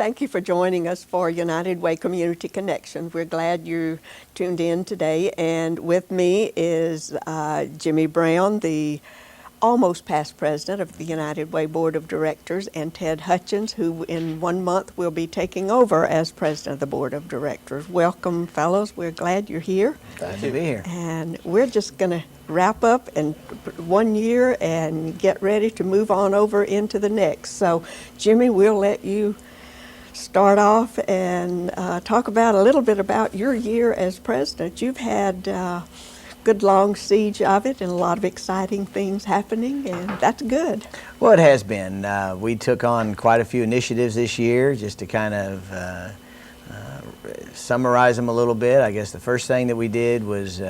Thank you for joining us for United Way Community Connection. We're glad you tuned in today. And with me is Jimmy Brown, the almost past president of the United Way Board of Directors, and Ted Hutchins, who in 1 month will be taking over as president of the Board of Directors. Welcome, fellows. We're glad you're here. Glad to be here. And we're just going to wrap up in 1 year and get ready to move on over into the next. So, Jimmy, we'll let you start off and talk about a little bit about your year as president. You've had good long siege of it and a lot of exciting things happening, and that's good. Well, it has been. We took on quite a few initiatives this year, just to kind of summarize them a little bit. I guess the first thing that we did was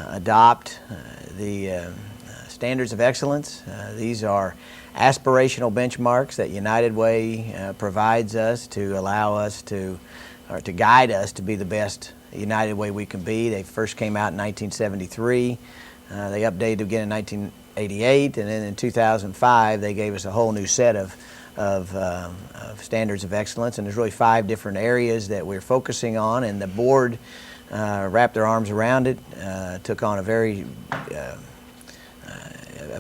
adopt the standards of excellence. These are aspirational benchmarks that United Way provides us to allow us to, or to guide us to be the best United Way we can be. They first came out in 1973. They updated again in 1988, and then in 2005 they gave us a whole new set of standards of excellence. And there's really 5 different areas that we're focusing on, and the board wrapped their arms around it, took on a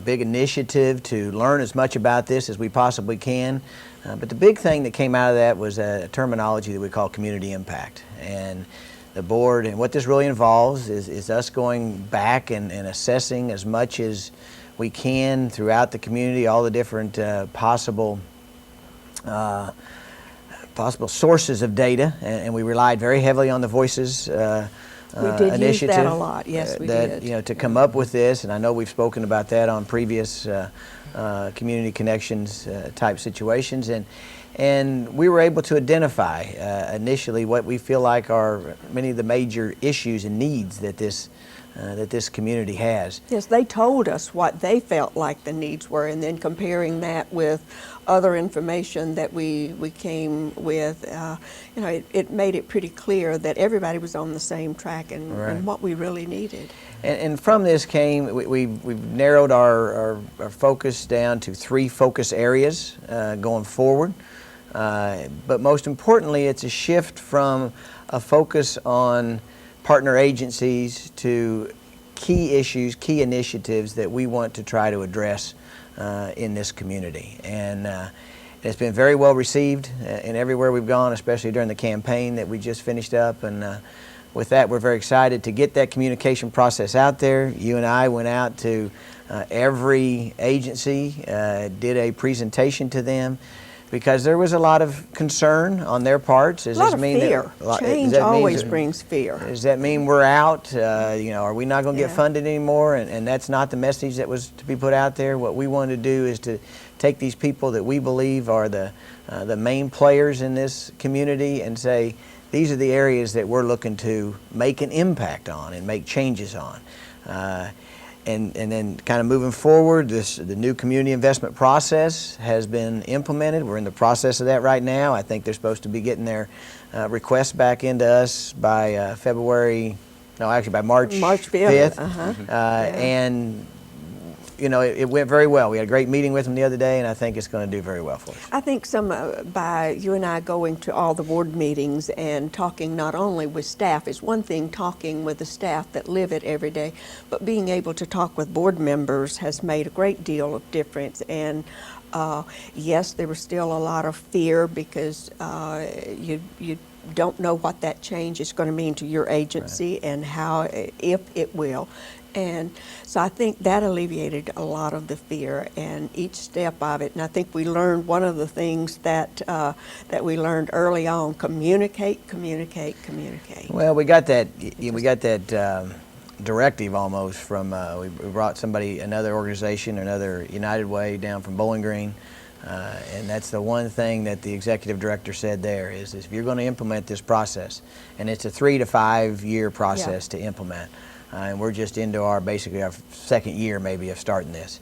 big initiative to learn as much about this as we possibly can. But the big thing that came out of that was a terminology that we call community impact. And the board, and what this really involves is us going back and assessing as much as we can throughout the community, all the different possible sources of data, and we relied very heavily on the Voices we did initiative. Use that a lot. Yes, we did. You know, to come up with this, and I know we've spoken about that on previous community connections type situations, and we were able to identify initially what we feel like are many of the major issues and needs that this community has. Yes, they told us what they felt like the needs were, and then comparing that with other information that we came with, you know, it made it pretty clear that everybody was on the same track and what we really needed. And from this came, we've narrowed our focus down to 3 focus areas going forward. But most importantly, it's a shift from a focus on partner agencies to key issues, key initiatives that we want to try to address in this community. And it's been very well received in everywhere we've gone, especially during the campaign that we just finished up. And with that, we're very excited to get that communication process out there. You and I went out to every agency, did a presentation to them, because there was a lot of concern on their parts. Does this mean fear. Change always brings fear. Does that mean we're out? You know, are we not going to get funded anymore? And that's not the message that was to be put out there. What we want to do is to take these people that we believe are the main players in this community and say, these are the areas that we're looking to make an impact on and make changes on. And then kind of moving forward, the new community investment process has been implemented. We're in the process of that right now. I think they're supposed to be getting their requests back into us by by March 5th. And you know, it went very well. We had a great meeting with them the other day, and I think it's going to do very well for us. I think by you and I going to all the board meetings and talking not only with staff, it's one thing talking with the staff that live it every day, but being able to talk with board members has made a great deal of difference. And yes, there was still a lot of fear because you don't know what that change is going to mean to your agency and how, if it will. And so I think that alleviated a lot of the fear and each step of it. And I think we learned one of the things that we learned early on: communicate, communicate, communicate. Well, we got that. We got that directive almost from. We brought another organization, another United Way down from Bowling Green. And that's the one thing that the executive director said there is if you're going to implement this process, and it's a 3 to 5 year process to implement. And we're just into basically our 2nd year maybe of starting this.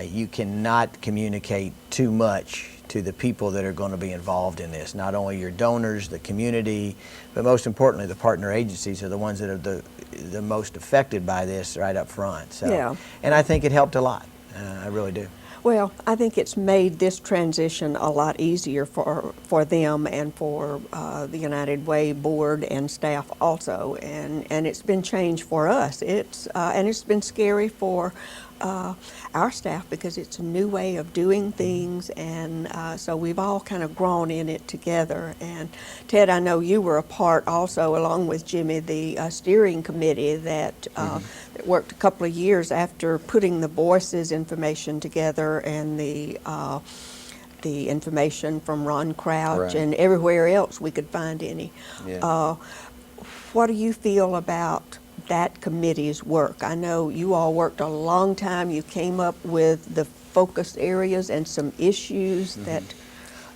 You cannot communicate too much to the people that are going to be involved in this. Not only your donors, the community, but most importantly the partner agencies are the ones that are the most affected by this right up front. So, and I think it helped a lot. I really do. Well, I think it's made this transition a lot easier for them and for the United Way board and staff also, and it's been changed for us. And it's been scary for our staff because it's a new way of doing things, and so we've all kind of grown in it together. And Ted, I know you were a part also, along with Jimmy, the steering committee that that worked a couple of years after putting the voices information together and the information from Ron Crouch Right. and everywhere else we could find any. Yeah. What do you feel about that committee's work? I know you all worked a long time. You came up with the focus areas and some issues that.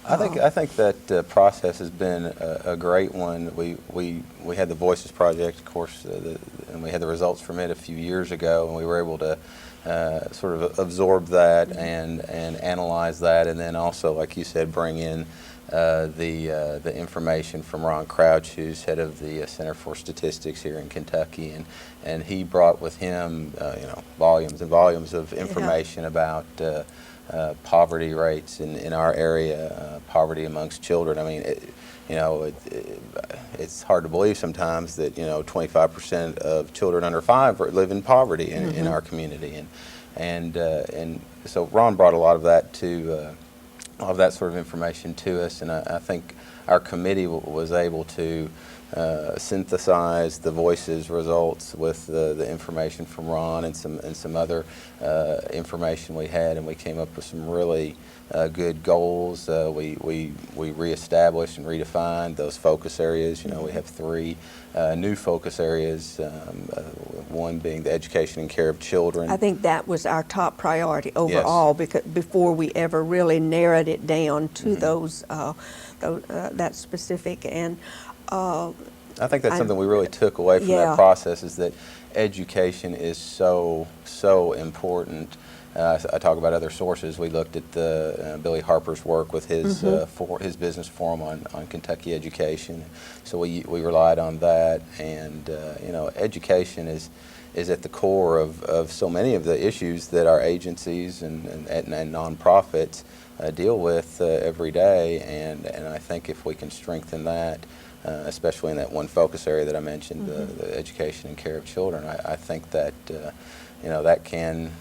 I think that process has been a great one. We had the Voices Project, of course, and we had the results from it a few years ago, and we were able to sort of absorb that and analyze that, and then also, like you said, bring in the information from Ron Crouch, who's head of the Center for Statistics here in Kentucky, and he brought with him volumes and volumes of information about poverty rates in our area, poverty amongst children. I mean, it's hard to believe sometimes that 25% of children under 5 live in poverty in our community, and so Ron brought a lot of that to. All of that sort of information to us, and I think our committee was able to synthesize the Voices results with the information from Ron and some other information we had, and we came up with some really good goals. We reestablished and redefined those focus areas. We have 3 new focus areas, one being the education and care of children. I think that was our top priority overall, because before we ever really narrowed it down to those that specific. And I think that's something we really took away from that process, is that education is so important. I talk about other sources. We looked at the Billy Harper's work with his his business forum on Kentucky education. So we relied on that, and education is at the core of so many of the issues that our agencies and nonprofits deal with every day. And I think if we can strengthen that, especially in that one focus area that I mentioned, the education and care of children, I think that that can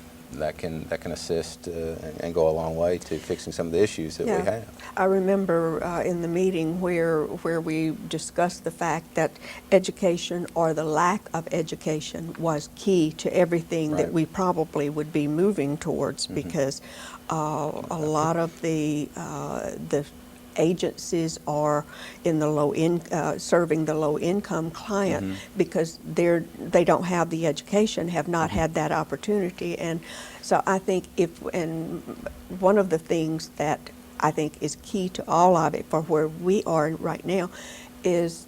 assist and go a long way to fixing some of the issues that we have. I remember in the meeting where we discussed the fact that education, or the lack of education, was key to everything that we probably would be moving towards, because a lot of the agencies are in the serving the low-income client because they don't have the education, have not had that opportunity. And so I think and one of the things that I think is key to all of it, for where we are right now, is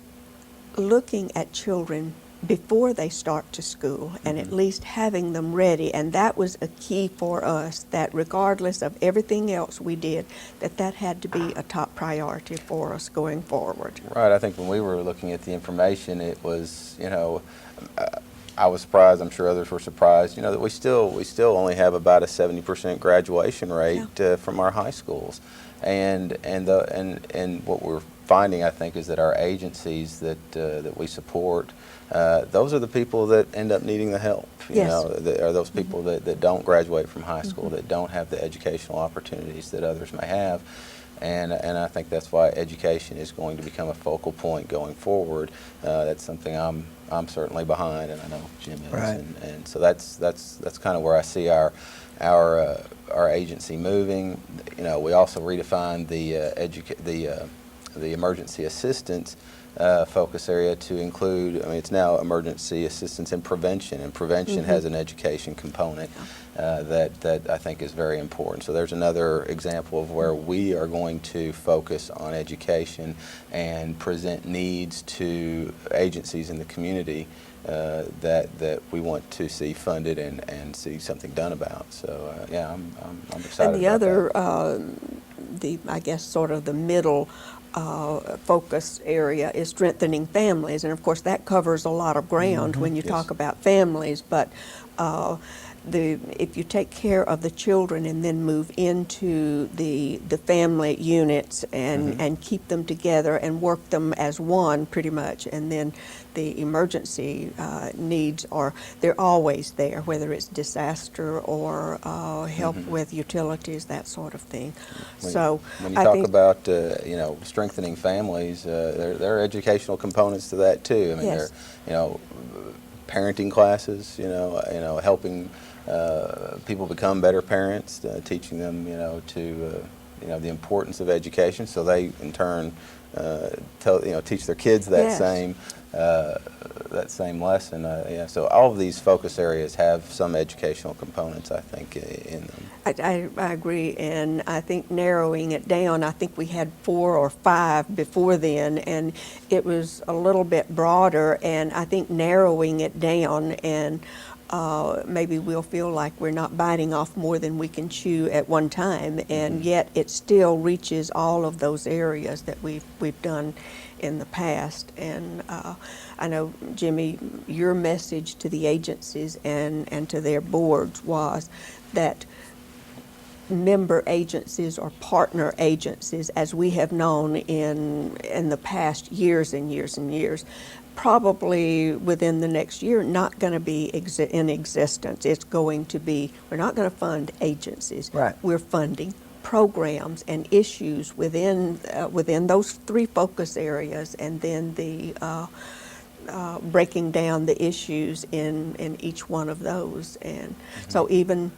looking at children before they start to school, and at least having them ready. And that was a key for us, that regardless of everything else we did, that had to be a top priority for us going forward. Right. I think when we were looking at the information, it was, I was surprised, I'm sure others were surprised, that we still only have about a 70% graduation rate from our high schools. And what we're finding, I think, is that our agencies that we support, those are the people that end up needing the help. Are those people that don't graduate from high school, that don't have the educational opportunities that others may have. And I think that's why education is going to become a focal point going forward. That's something I'm certainly behind, and I know Jim is. Right. And so that's kind of where I see our agency moving. We also redefined the emergency assistance focus area to include, it's now emergency assistance and prevention has an education component that I think is very important. So there's another example of where we are going to focus on education and present needs to agencies in the community that we want to see funded and see something done about. So I'm excited. And the about other, I guess sort of the middle focus area is strengthening families, and of course that covers a lot of ground when you talk about families. But If you take care of the children and then move into the family units and keep them together and work them as one pretty much, and then the emergency needs they're always there, whether it's disaster or help with utilities, that sort of thing. When you I talk think, about strengthening families, there are educational components to that too. I mean, Yes. there parenting classes, helping people become better parents, teaching them, the importance of education, so they in turn teach their kids that Yes. same lesson. So all of these focus areas have some educational components, I think, in them. I agree, and I think narrowing it down, I think we had 4 or 5 before then, and it was a little bit broader, and I think narrowing it down, and maybe we'll feel like we're not biting off more than we can chew at one time, and yet it still reaches all of those areas that we've done in the past. And I know, Jimmy, your message to the agencies and to their boards was that member agencies or partner agencies, as we have known in the past years and years and years, probably within the next year not going to be in existence. It's going to be, we're not going to fund agencies. Right. We're funding programs and issues within those 3 focus areas, and then the breaking down the issues in each one of those. And so even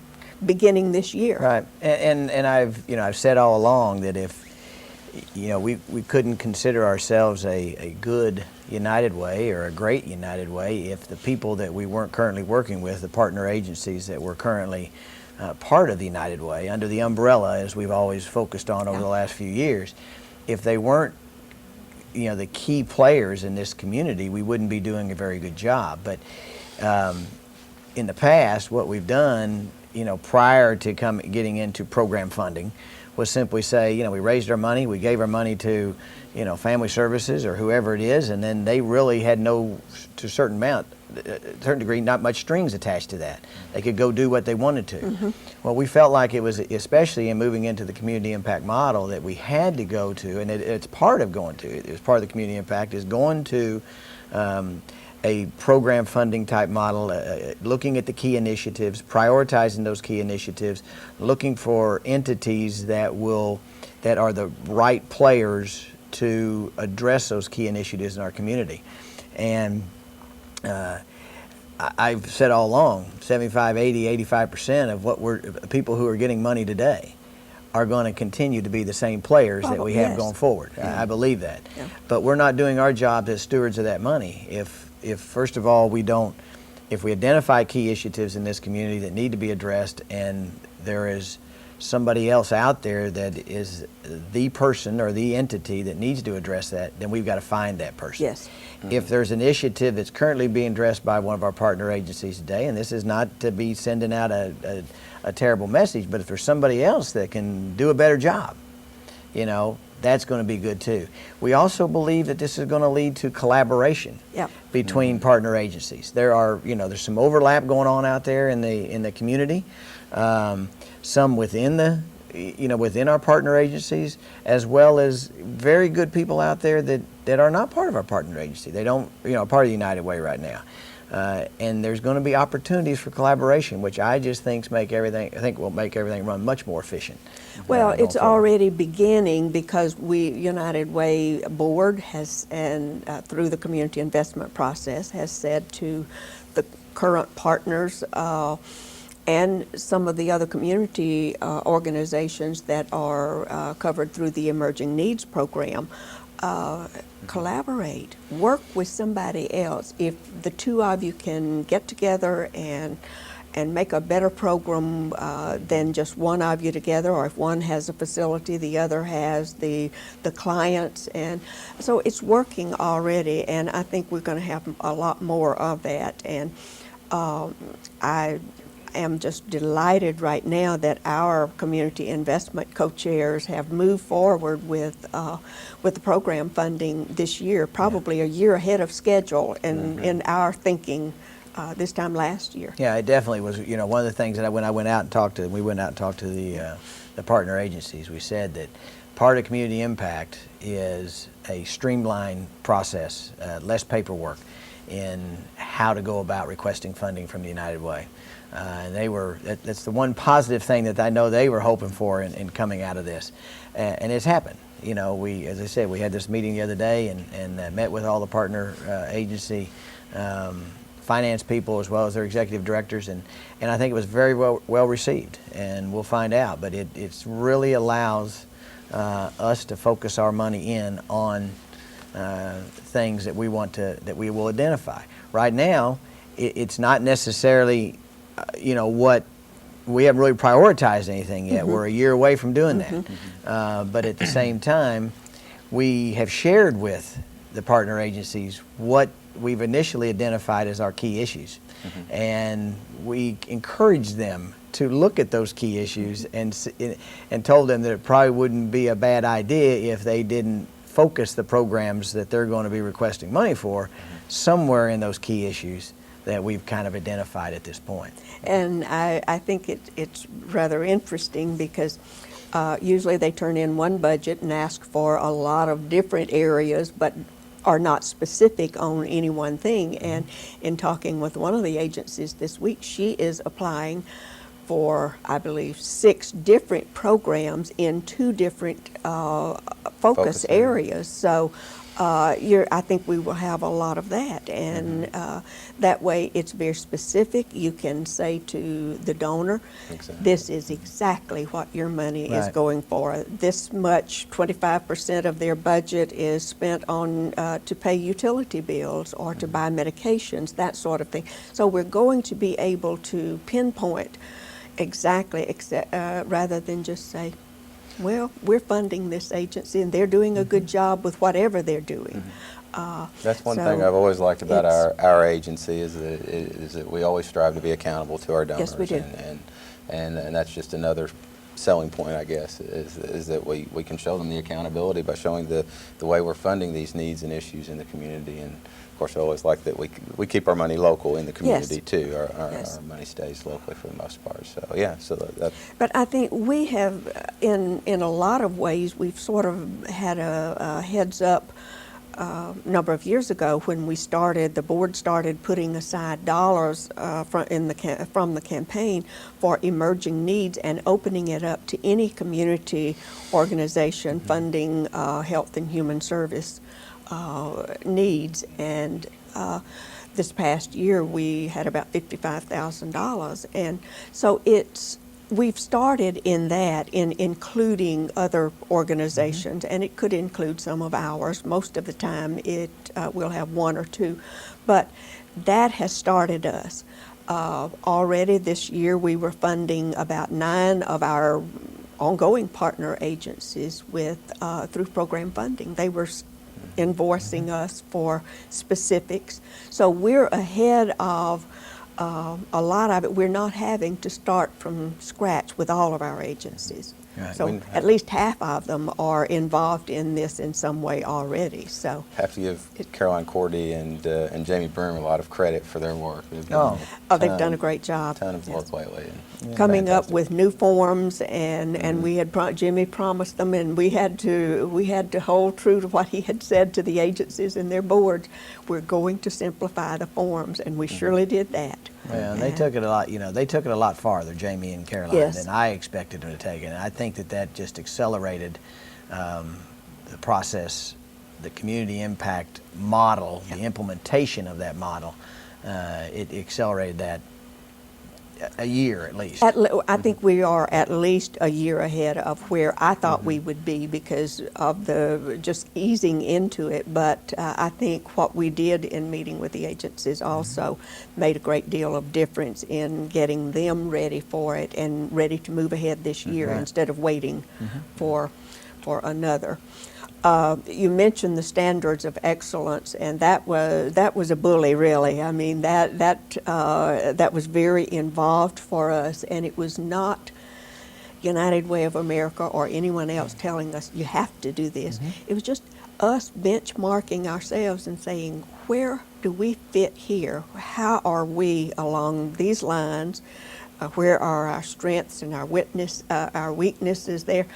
beginning this year. Right, and I've said all along that if we couldn't consider ourselves a good United Way or a great United Way if the people that we weren't currently working with, the partner agencies that were currently part of the United Way, under the umbrella, as we've always focused on over the last few years, if they weren't the key players in this community, we wouldn't be doing a very good job. But in the past, what we've done, prior to getting into program funding, was simply say, we raised our money, we gave our money to, Family Services or whoever it is, and then they really had to a certain degree, not much strings attached to that. They could go do what they wanted to. Well, we felt like it was, especially in moving into the community impact model, that we had to go to, and it's part of going to, it's part of the community impact, is going to a program funding type model, looking at the key initiatives, prioritizing those key initiatives, looking for entities that are the right players to address those key initiatives in our community. And I've said all along, 75, 80, 85% of people who are getting money today are going to continue to be the same players that we have going forward. I believe that. Yeah. But we're not doing our job as stewards of that money if first of all if we identify key initiatives in this community that need to be addressed, and there is somebody else out there that is the person or the entity that needs to address that, then we've got to find that person. Yes. If there's an initiative that's currently being addressed by one of our partner agencies today, and this is not to be sending out a terrible message, but if there's somebody else that can do a better job, that's going to be good too. We also believe that this is going to lead to collaboration between partner agencies. There's some overlap going on out there in the community. Some within within our partner agencies, as well as very good people out there that are not part of our partner agency. They don't, part of the United Way right now. And there's going to be opportunities for collaboration, which I just think will make everything run much more efficient. Well, it's already beginning, because United Way Board has, and through the community investment process, has said to the current partners and some of the other community organizations that are covered through the Emerging Needs Program, collaborate, work with somebody else. If the 2 of you can get together and make a better program than just one of you together, or if one has a facility, the other has the clients, and so it's working already, and I think we're going to have a lot more of that. And I am just delighted right now that our community investment co-chairs have moved forward with the program funding this year, probably a year ahead of schedule in our thinking this time last year. Yeah, it definitely was. You know, one of the things that when I went out and talked to, we went out and talked to the partner agencies. We said that part of community impact is a streamlined process, less paperwork in how to go about requesting funding from the United Way. And that's the one positive thing that I know they were hoping for in coming out of this. And it's happened. You know, as I said, we had this meeting the other day and met with all the partner agency finance people as well as their executive directors, and I think it was very well received, and we'll find out. But it really allows us to focus our money in on things that we will identify. Right now, it's not necessarily, what we haven't really prioritized anything yet. We're a year away from doing that, but at the same time, we have shared with the partner agencies what we've initially identified as our key issues, and we encourage them to look at those key issues and told them that it probably wouldn't be a bad idea if they didn't focus the programs that they're going to be requesting money for somewhere in those key issues that we've kind of identified at this point. And I think it's rather interesting because usually they turn in one budget and ask for a lot of different areas, but are not specific on any one thing. And in talking with one of the agencies this week, she is applying for, I believe, 6 different programs in 2 different focus areas. So I think we will have a lot of that, and that way it's very specific. You can say to the donor, this is exactly what your money is going for. This much, 25% of their budget is spent on to pay utility bills or to buy medications, that sort of thing. So we're going to be able to pinpoint exactly, rather than just say, well, we're funding this agency and they're doing a good job with whatever they're doing. That's one thing I've always liked about our agency is that we always strive to be accountable to our donors. Yes, we do. And that's just another selling point, I guess, is that we can show them the accountability by showing the way we're funding these needs and issues in the community. And of course, I always like that we keep our money local in the community too. Our money stays locally for the most part. So yeah, But I think we have, in a lot of ways, we've sort of had a heads up number of years ago when the board started putting aside dollars from the campaign for emerging needs and opening it up to any community organization funding health and human service needs. And this past year we had about $55,000, and so we've started in that, in including other organizations, and it could include some of ours. Most of the time we'll have 1 or 2, but that has started us. Already this year we were funding about 9 of our ongoing partner agencies through program funding. They were invoicing us for specifics. So we're ahead of a lot of it. We're not having to start from scratch with all of our agencies. Right. So at least half of them are involved in this in some way already. So have to give Caroline Cordy and Jamie Broom a lot of credit for their work. They've done they've done a great job. A ton of work lately. Coming up with new forms, and we had Jimmy promised them, and we had to hold true to what he had said to the agencies and their boards. We're going to simplify the forms, and we surely did that. Well, and they took it a lot. They took it a lot farther, Jamie and Caroline, than I expected them to take it. And I think that just accelerated the process, the community impact model, the implementation of that model. It accelerated that a year at least. I think we are at least a year ahead of where I thought we would be because of the just easing into it. But I think what we did in meeting with the agencies also made a great deal of difference in getting them ready for it and ready to move ahead this year instead of waiting for another. You mentioned the standards of excellence, and that was a bully, really. I mean, that was very involved for us, and it was not United Way of America or anyone else telling us you have to do this. It was just us benchmarking ourselves and saying, where do we fit here? How are we along these lines? Where are our strengths and our weaknesses there?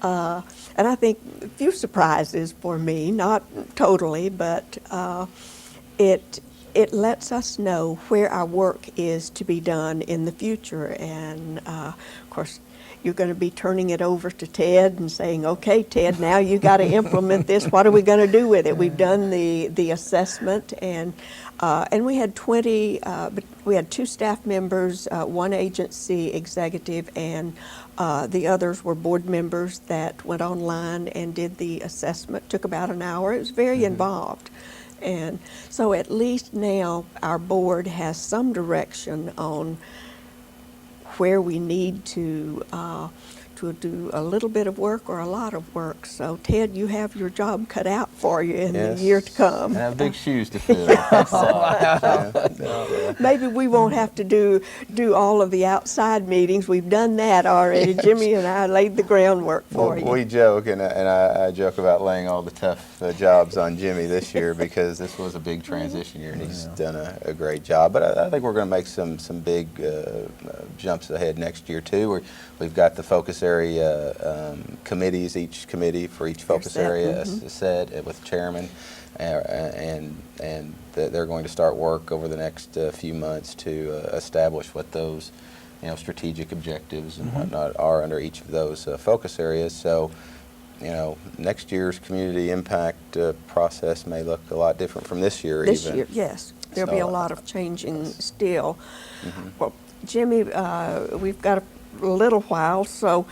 And I think a few surprises for me, not totally, but it lets us know where our work is to be done in the future. And of course, you're going to be turning it over to Ted and saying, okay, Ted, now you got to implement this. What are we going to do with it? We've done the assessment, and we had 20, but we had 2 staff members, 1 agency executive, and the others were board members that went online and did the assessment. Took about an hour. It was very involved. And so at least now our board has some direction on where we need to do a little bit of work or a lot of work. So Ted, you have your job cut out for you in the year to come. I have big shoes to fill. Maybe we won't have to do all of the outside meetings. We've done that already. Jimmy and I laid the groundwork for you. We joke, and I joke about laying all the tough jobs on Jimmy this year because this was a big transition year, and he's done a great job. But I think we're going to make some big jumps ahead next year too. We've got the focus area committees, each committee for each focus area set with chairman, and they're going to start work over the next few months to establish what those strategic objectives and whatnot are under each of those focus areas. So next year's community impact process may look a lot different from this year. This year, yes. There'll be a lot of changing still. Well, Jimmy, we've got a little while, so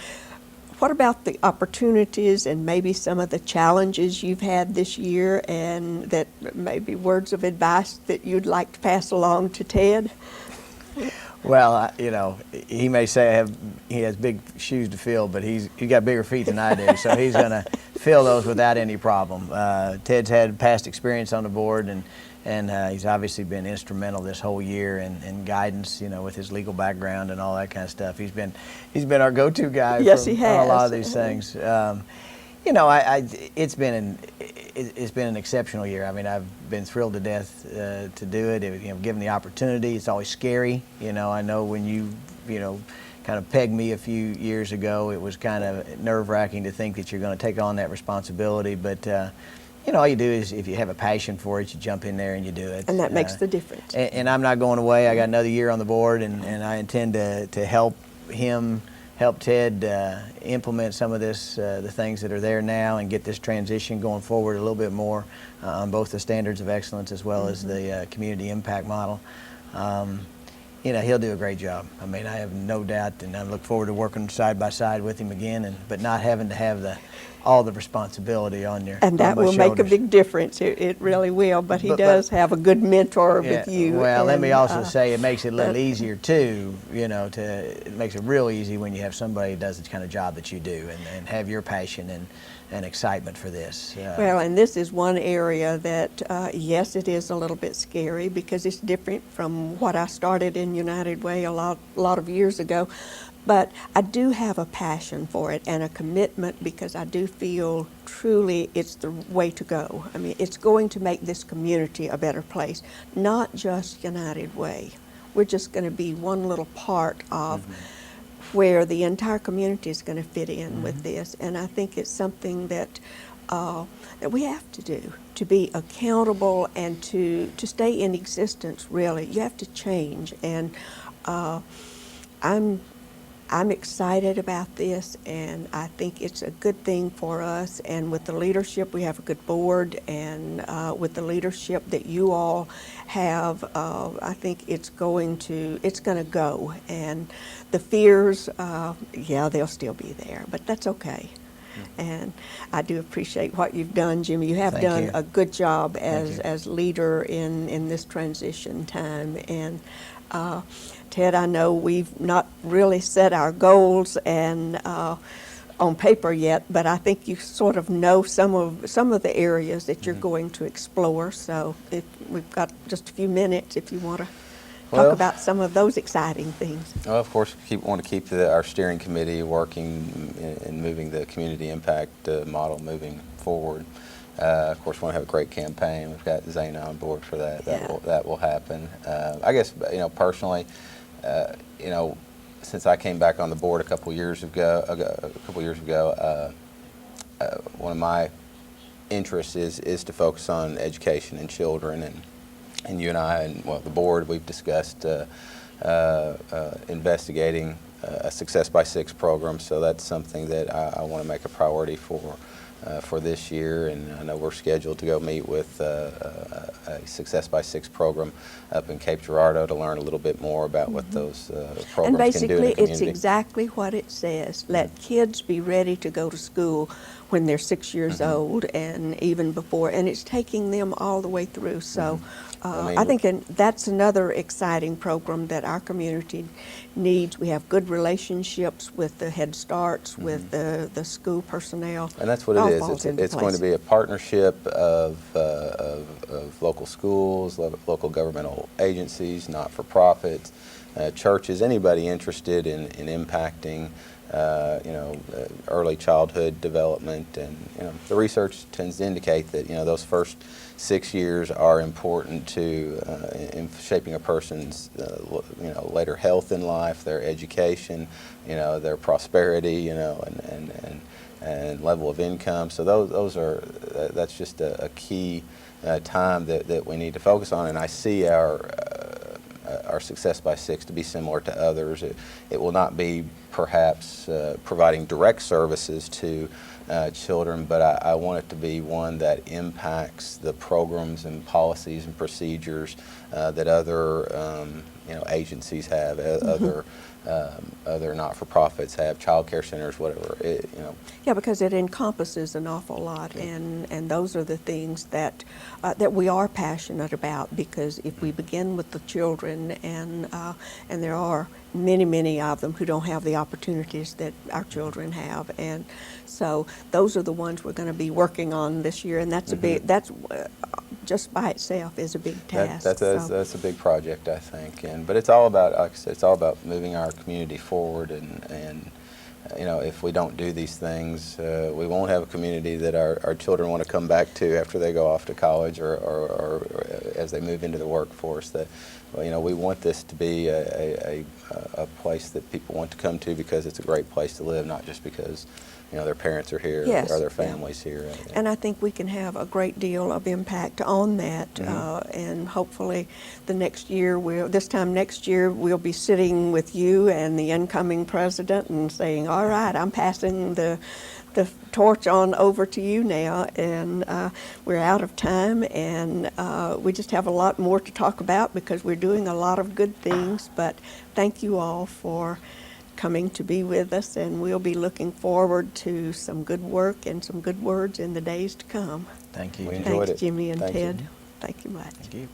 what about the opportunities and maybe some of the challenges you've had this year, and that maybe words of advice that you'd like to pass along to Ted? Well, he may say he has big shoes to fill, but he's got bigger feet than I do, so he's going to fill those without any problem. Ted's had past experience on the board, and he's obviously been instrumental this whole year in guidance, with his legal background and all that kind of stuff. He's been our go-to guy Yes, for he has. a lot of these things. It's been an exceptional year. I mean, I've been thrilled to death to do it. Given the opportunity, it's always scary. I know when you kind of pegged me a few years ago, it was kind of nerve-wracking to think that you're going to take on that responsibility. But all you do is, if you have a passion for it, you jump in there and you do it. And that makes the difference. And I'm not going away. I got another year on the board, and I intend to help Ted implement some of this, the things that are there now, and get this transition going forward a little bit more on both the standards of excellence as well as the community impact model. He'll do a great job. I mean, I have no doubt, and I look forward to working side by side with him again, but not having to have all the responsibility on your And that will make a big difference. It really will. But he does have a good mentor with you. Well, let me also say it makes it a little easier too. It makes it real easy when you have somebody who does the kind of job that you do, and have your passion and excitement for this. Well, and this is one area that, yes, it is a little bit scary because it's different from what I started in United Way a lot of years ago. But I do have a passion for it and a commitment, because I do feel truly it's the way to go. I mean, it's going to make this community a better place, not just United Way. We're just going to be one little part of where the entire community is going to fit in with this. And I think it's something that we have to do, to be accountable and to stay in existence, really. You have to change. And I'm excited about this, and I think it's a good thing for us. And with the leadership, we have a good board, and with the leadership that you all have, I think it's going to go. And the fears, they'll still be there, but that's okay. And I do appreciate what you've done, Jimmy. You have done a good job as leader in this transition time. And Ted, I know we've not really set our goals and on paper yet, but I think you sort of know some of the areas that you're going to explore. So we've got just a few minutes if you want to talk about some of those exciting things. Well, of course, we want to keep our steering committee working and moving the community impact model moving forward. Of course, we want to have a great campaign. We've got Zana on board for that. Yeah. That will happen. I guess, personally, since I came back on the board a couple years ago, one of my interests is to focus on education and children, and you and I and the board, we've discussed investigating a Success by Six program. So that's something that I want to make a priority for this year, and I know we're scheduled to go meet with a Success by Six program up in Cape Girardeau to learn a little bit more about what those programs And can do in the basically, community. it's exactly what it says. Let kids be ready to go to school when they're 6 years old, and even before, and it's taking them all the way through. So I think that's another exciting program that our community needs. We have good relationships with the Head Starts, with the school personnel. And that's what all it is. falls into It's going to place. be a partnership of local schools, local governmental agencies, not-for-profits, churches, anybody interested in impacting early childhood development. And the research tends to indicate that those first 6 years are important to in shaping a person's later health in life, their education, their prosperity, and level of income. So that's just a key time that we need to focus on. And I see our Success by Six to be similar to others. It will not be perhaps providing direct services to children, but I want it to be one that impacts the programs and policies and procedures that other agencies have, other not-for-profits have, child care centers, whatever. Yeah, because it encompasses an awful lot, and those are the things that we are passionate about. Because if we begin with the children, and there are many of them who don't have the opportunities that our children have, and so those are the ones we're going to be working on this year, and that's a big just by itself is a big task. That's a big project, I think, but it's all about, like I said, it's all about moving our community forward, and if we don't do these things, we won't have a community that our children want to come back to after they go off to college or as they move into the workforce. That we want this to be a place that people want to come to because it's a great place to live, not just because their parents are here or their families here. And I think we can have a great deal of impact on that, and hopefully this time next year, we'll be sitting with you and the incoming president and saying, all right, I'm passing the torch on over to you now, and we're out of time, and we just have a lot more to talk about because we're doing a lot of good things. But thank you all for coming to be with us, and we'll be looking forward to some good work and some good words in the days to come. Thank you. We enjoyed Thanks, it. Jimmy and Thank you. Ted. Thank you much. Thank you.